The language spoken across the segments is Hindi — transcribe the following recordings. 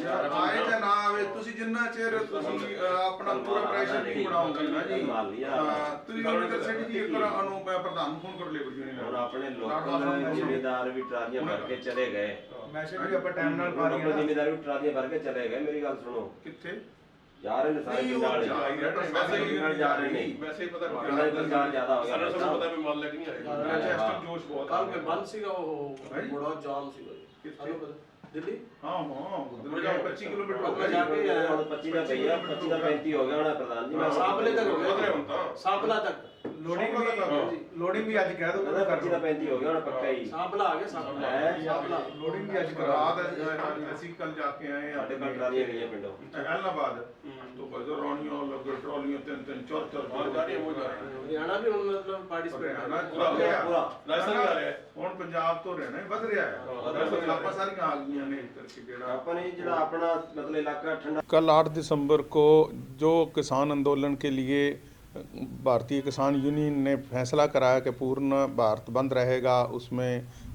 यार आए ਜਾਂ ਨਾ ਆਵੇ ਤੁਸੀਂ ਜਿੰਨਾ ਚਿਰ ਤੁਸੀਂ ਆਪਣਾ ਪੂਰਾ ਪ੍ਰੈਸ਼ਰ ਨਹੀਂ ਬਣਾਓਗੇ ਨਾ ਜੀ ਤੁਸੀਂ ਉਹਨੇ ਤਾਂ ਸੈਟ ਜੀ ਇੱਕ ਨੂੰ ਪ੍ਰਧਾਨ ਨੂੰ ਫੋਨ ਕਰ ਲਿਓ ਯੂਨੀਅਨ और अपने लोकल जिम्मेदार भी ट्रालियां भर के चले गए ਮੈਸੇਜ ਵੀ ਆਪਾਂ ਟਾਈਮ ਨਾਲ ਪਾ लोकल जिम्मेदार भी ट्रालियां भर के चले गए मेरी गल सुनो ਕਿੱਥੇ जा रहे ने सारे पिंड वाले वैसे ही जा रहे नहीं वैसे ही पता पिंड का कार ज्यादा हो गया सब पता है माल लेके नहीं आएगा अच्छा इस टाइम जोश बहुत कल में बंद सीगा वो बड़ा जाम सीगा कितने दिल्ली हां हां उधर जाओ 25 किलोमीटर हो मैं जाके आया 25 का भैया 25 का 35 हो गया होना प्रधान जी मैं सांपले तक हो उधर गया ਹੁਣ ਤਾਂ सांपला तक लोडिंग भी आज कह दो 25 का 35 हो गया होना पक्का ही सांपला आ गया सांपला लोडिंग भी आज करा ਅਸੀਂ ਕੱਲ ਜਾ ਕੇ ਆਏ ਆ ਸਾਡੇ ਕੋਲ ਟਰਾਲੀਆਂ ਗਈਆਂ ਪਿੰਡੋਂ इलाहाबाद तो बजर रोनियों लगे ट्रॉलियों तीन तीन चार चार और गाड़ी हो जा रही है हरियाणा भी मतलब पार्टिसिपेट हरियाणा पूरा पूरा राजस्थान भी आ रहा है ਹੁਣ ਪੰਜਾਬ ਤੋਂ ਰਹਿਣਾ ਹੀ ਵੱਧ ਰਿਹਾ ਹੈ ਆਪਾਂ ਸਾਰੀਆਂ ਆ ਗਈਆਂ ਨੇ ਕਰਕੇ ਜਿਹੜਾ अपन ही ਜਿਹੜਾ अपना मतलब इलाका ठंडा कल 8 दिसंबर को जो किसान आंदोलन के लिए भारतीय किसान यूनियन ने फैसला कराया कि पूर्ण भारत बंद रहेगा, उसमें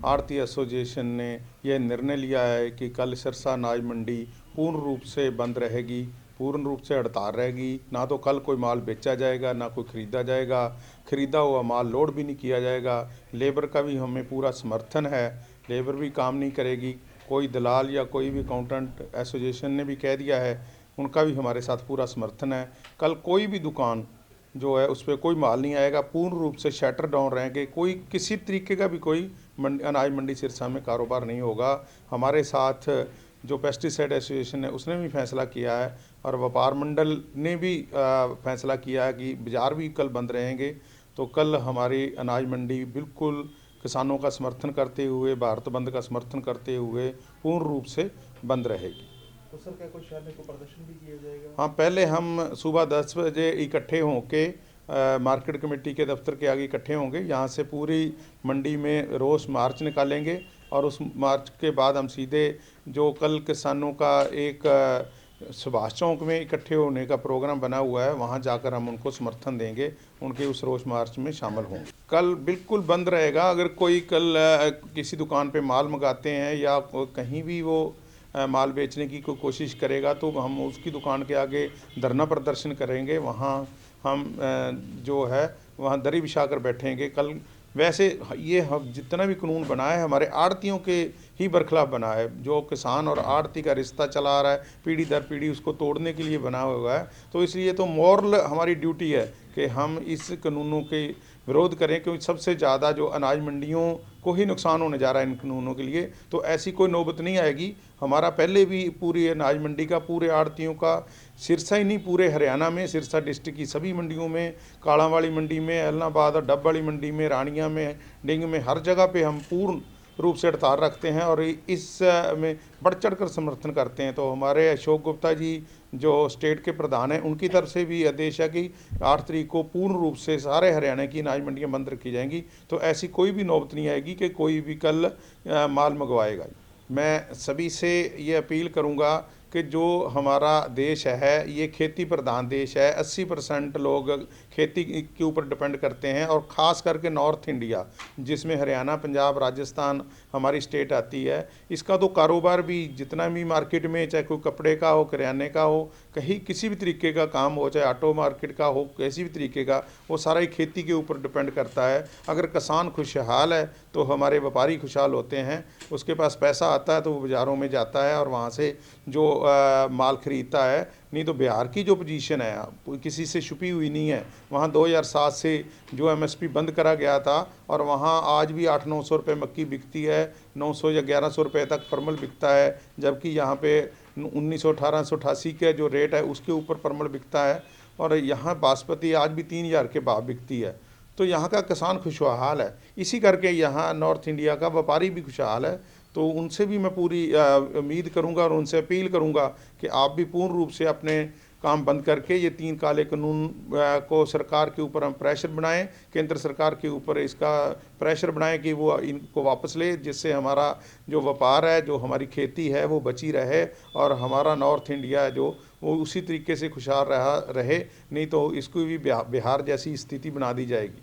आड़ती एसोसिएशन ने यह निर्णय लिया है कि कल सिरसा अनाज मंडी पूर्ण रूप से बंद रहेगी, पूर्ण रूप से हड़ताल रहेगी। ना तो कल कोई माल बेचा जाएगा, ना कोई ख़रीदा जाएगा, ख़रीदा हुआ माल लोड भी नहीं किया जाएगा। लेबर का भी हमें पूरा समर्थन है, लेबर भी काम नहीं करेगी। कोई दलाल या कोई भी अकाउंटेंट एसोसिएशन ने भी कह दिया है, उनका भी हमारे साथ पूरा समर्थन है। कल कोई भी दुकान जो है उस पर कोई माल नहीं आएगा, पूर्ण रूप से शटर डाउन रहेंगे, कोई किसी तरीके का भी कोई अनाज मंडी सिरसा में कारोबार नहीं होगा। हमारे साथ जो पेस्टिसाइड एसोसिएशन है उसने भी फैसला किया है और व्यापार मंडल ने भी फैसला किया है कि बाज़ार भी कल बंद रहेंगे। तो कल हमारी अनाज मंडी बिल्कुल किसानों का समर्थन करते हुए, भारत बंद का समर्थन करते हुए पूर्ण रूप से बंद रहेगी। तो सर क्या कुछ शहर में कोई प्रदर्शन भी किया जाएगा? हाँ, पहले हम सुबह 10 बजे इकट्ठे होके मार्केट कमेटी के दफ्तर के आगे इकट्ठे होंगे। यहाँ से पूरी मंडी में रोष मार्च निकालेंगे और उस मार्च के बाद हम सीधे जो कल किसानों का एक सुभाष चौक में इकट्ठे होने का प्रोग्राम बना हुआ है, वहाँ जाकर हम उनको समर्थन देंगे, उनके उस रोष मार्च में शामिल होंगे। कल बिल्कुल बंद रहेगा। अगर कोई कल किसी दुकान पे माल मंगाते हैं या कहीं भी वो माल बेचने की कोई कोशिश करेगा तो हम उसकी दुकान के आगे धरना प्रदर्शन करेंगे। वहाँ हम जो है वहाँ दरी बिछा कर बैठेंगे। कल वैसे ये जितना भी कानून बना है हमारे आड़तियों के ही बरखिलाफ बना है। जो किसान और आड़ती का रिश्ता चला आ रहा है पीढ़ी दर पीढ़ी, उसको तोड़ने के लिए बना हुआ है। तो इसलिए तो मॉरल हमारी ड्यूटी है कि हम इस कानूनों के विरोध करें, क्योंकि सबसे ज़्यादा जो अनाज मंडियों को ही नुकसान होने जा रहा है इन कानूनों के लिए। तो ऐसी कोई नौबत नहीं आएगी। हमारा पहले भी पूरी अनाज मंडी का, पूरे आड़तियों का, सिरसा ही नहीं पूरे हरियाणा में, सिरसा डिस्ट्रिक्ट की सभी मंडियों में, कालावाली मंडी में, इलाहाबाद और डब वाली मंडी में, रानिया में, डिंग में, हर जगह पे हम पूर्ण रूप से हड़ताल रखते हैं और इस में बढ़ चढ़ कर समर्थन करते हैं। तो हमारे अशोक गुप्ता जी जो स्टेट के प्रधान हैं, उनकी तरफ से भी आदेश है कि 8 तारीख को पूर्ण रूप से सारे हरियाणा की अनाज मंडियाँ बंद रखी जाएंगी। तो ऐसी कोई भी नौबत नहीं आएगी कि कोई भी कल माल मंगवाएगा। मैं सभी से ये अपील करूँगा कि जो हमारा देश है ये खेती प्रधान देश है। 80% लोग खेती के ऊपर डिपेंड करते हैं और ख़ास करके नॉर्थ इंडिया जिसमें हरियाणा, पंजाब, राजस्थान हमारी स्टेट आती है, इसका तो कारोबार भी जितना भी मार्केट में, चाहे कोई कपड़े का हो, किराने का हो, कहीं किसी भी तरीके का काम हो, चाहे ऑटो मार्केट का हो, किसी भी तरीके का, वो सारा ही खेती के ऊपर डिपेंड करता है। अगर किसान खुशहाल है तो हमारे व्यापारी खुशहाल होते हैं, उसके पास पैसा आता है तो वो बाज़ारों में जाता है और वहाँ से जो माल ख़रीदता है। नहीं तो बिहार की जो पोजीशन है किसी से छुपी हुई नहीं है। वहाँ 2007 से जो MSP बंद करा गया था और वहाँ आज भी 800-900 रुपये मक्की बिकती है, 900 या 1100 रुपये तक परमल बिकता है, जबकि यहाँ पे 1900-1888 के जो रेट है उसके ऊपर परमल बिकता है और यहाँ बासमती आज भी 3000 के भाव बिकती है। तो यहाँ का किसान खुशहाल है, इसी करके यहाँ नॉर्थ इंडिया का व्यापारी भी खुशहाल है। तो उनसे भी मैं पूरी उम्मीद करूँगा और उनसे अपील करूँगा कि आप भी पूर्ण रूप से अपने काम बंद करके ये 3 काले कानून को सरकार के ऊपर हम प्रेशर बनाएं, केंद्र सरकार के ऊपर इसका प्रेशर बनाएं कि वो इनको वापस ले, जिससे हमारा जो व्यापार है, जो हमारी खेती है वो बची रहे और हमारा नॉर्थ इंडिया है जो वो उसी तरीके से खुशहाल रहे। नहीं तो इसको भी बिहार जैसी स्थिति बना दी जाएगी।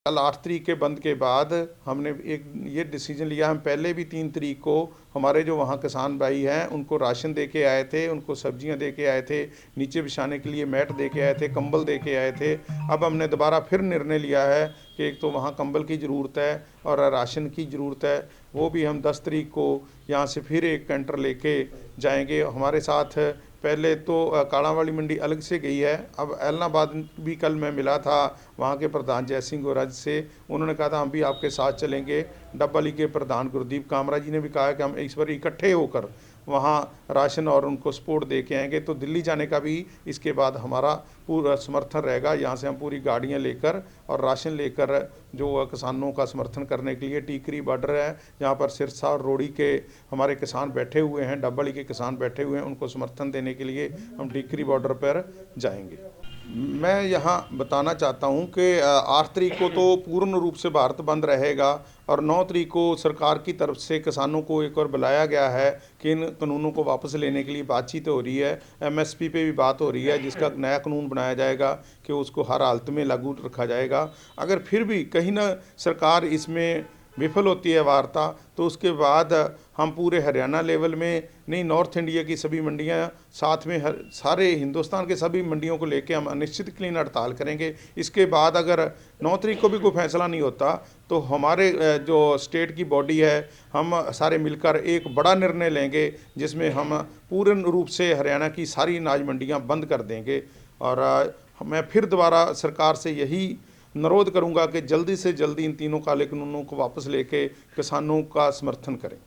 कल 8 तारीख के बंद के बाद हमने एक ये डिसीजन लिया, हम पहले भी 3 तारीख को हमारे जो वहाँ किसान भाई हैं उनको राशन दे के आए थे, उनको सब्जियां दे के आए थे, नीचे बिछाने के लिए मैट दे के आए थे, कंबल दे के आए थे। अब हमने दोबारा फिर निर्णय लिया है कि एक तो वहाँ कंबल की ज़रूरत है और राशन की ज़रूरत है, वो भी हम 10 तारीख को यहाँ से फिर एक कैंटर लेके जाएंगे। हमारे साथ पहले तो कालांवाली मंडी अलग से गई है, अब ऐलनाबाद भी कल मैं मिला था वहाँ के प्रधान जय सिंह गोरज से, उन्होंने कहा था हम भी आपके साथ चलेंगे। डब्बली के प्रधान गुरदीप कामरा जी ने भी कहा कि हम इस बार इकट्ठे होकर वहाँ राशन और उनको सपोर्ट दे के आएंगे। तो दिल्ली जाने का भी इसके बाद हमारा पूरा समर्थन रहेगा। यहाँ से हम पूरी गाड़ियाँ लेकर और राशन लेकर जो किसानों का समर्थन करने के लिए टीकरी बॉर्डर है जहाँ पर सिरसा और रोड़ी के हमारे किसान बैठे हुए हैं, डब्बली के किसान बैठे हुए हैं, उनको समर्थन देने के लिए हम टीकरी बॉर्डर पर जाएंगे। मैं यहाँ बताना चाहता हूँ कि 8 तारीख को तो पूर्ण रूप से भारत बंद रहेगा और 9 तारीख को सरकार की तरफ से किसानों को एक और बुलाया गया है कि इन कानूनों को वापस लेने के लिए बातचीत हो रही है। MSP पे भी बात हो रही है जिसका नया कानून बनाया जाएगा कि उसको हर हालत में लागू रखा जाएगा। अगर फिर भी कहीं ना सरकार इसमें विफल होती है वार्ता, तो उसके बाद हम पूरे हरियाणा लेवल में नहीं, नॉर्थ इंडिया की सभी मंडियां साथ में सारे हिंदुस्तान के सभी मंडियों को लेके हम अनिश्चितकालीन हड़ताल करेंगे। इसके बाद अगर 9 तारीख को भी कोई फैसला नहीं होता तो हमारे जो स्टेट की बॉडी है हम सारे मिलकर एक बड़ा निर्णय लेंगे जिसमें हम पूर्ण रूप से हरियाणा की सारी अनाज मंडियाँ बंद कर देंगे। और मैं फिर दोबारा सरकार से यही अनुरोध करूंगा कि जल्दी से जल्दी इन तीनों काले कानूनों को वापस लेके किसानों का समर्थन करें।